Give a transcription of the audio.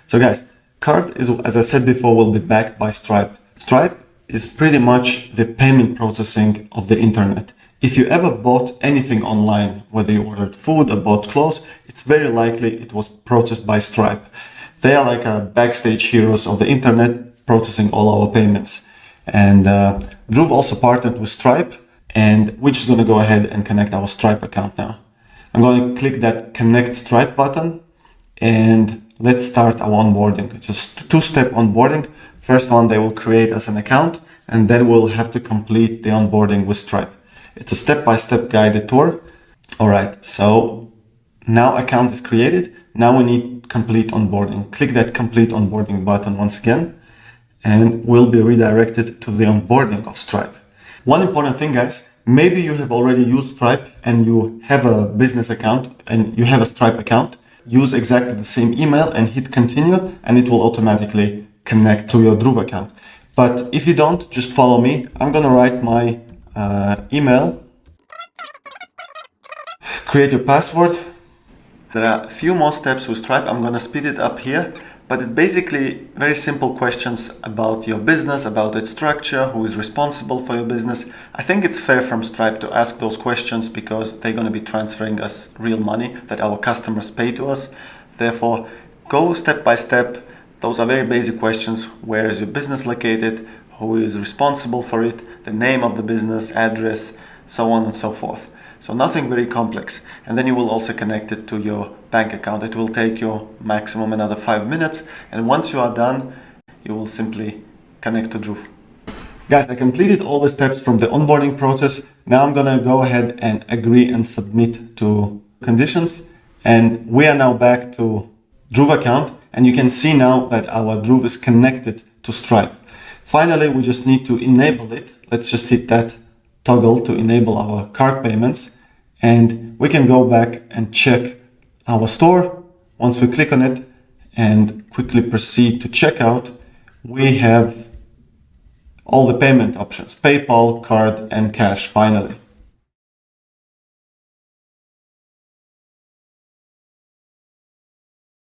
So guys, card is, as I said before, will be backed by Stripe. Stripe is pretty much the payment processing of the internet. If you ever bought anything online, whether you ordered food or bought clothes, it's very likely it was processed by Stripe. They are like a backstage heroes of the internet, processing all our payments. And Dhruv also partnered with Stripe, and we're just going to go ahead and connect our Stripe account now. I'm going to click that Connect Stripe button, and let's start our onboarding. It's just two-step onboarding. First one, they will create us an account, and then we'll have to complete the onboarding with Stripe. It's a step-by-step guided tour. All right, so now account is created. Now we need complete onboarding. Click that complete onboarding button once again, and we'll be redirected to the onboarding of Stripe. One important thing, guys, maybe you have already used Stripe and you have a business account and you have a Stripe account. Use exactly the same email and hit continue, and it will automatically connect to your Dhruv account. But if you don't, just follow me. I'm gonna write my email, create your password. There are a few more steps with Stripe. I'm gonna speed it up here, but it's basically very simple questions about your business, about its structure, who is responsible for your business. I think it's fair from Stripe to ask those questions because they're gonna be transferring us real money that our customers pay to us. Therefore, go step by step. Those are very basic questions. Where is your business located? Who is responsible for it? The name of the business, address, so on and so forth. So nothing very complex. And then you will also connect it to your bank account. It will take you maximum another 5 minutes. And once you are done, you will simply connect to Dhruv. Guys, I completed all the steps from the onboarding process. Now I'm gonna go ahead and agree and submit to conditions. And we are now back to Dhruv account. And you can see now that our Dhruv is connected to Stripe. Finally, we just need to enable it. Let's just hit that toggle to enable our card payments, and we can go back and check our store. Once we click on it and quickly proceed to checkout, we have all the payment options: PayPal, card, and cash finally.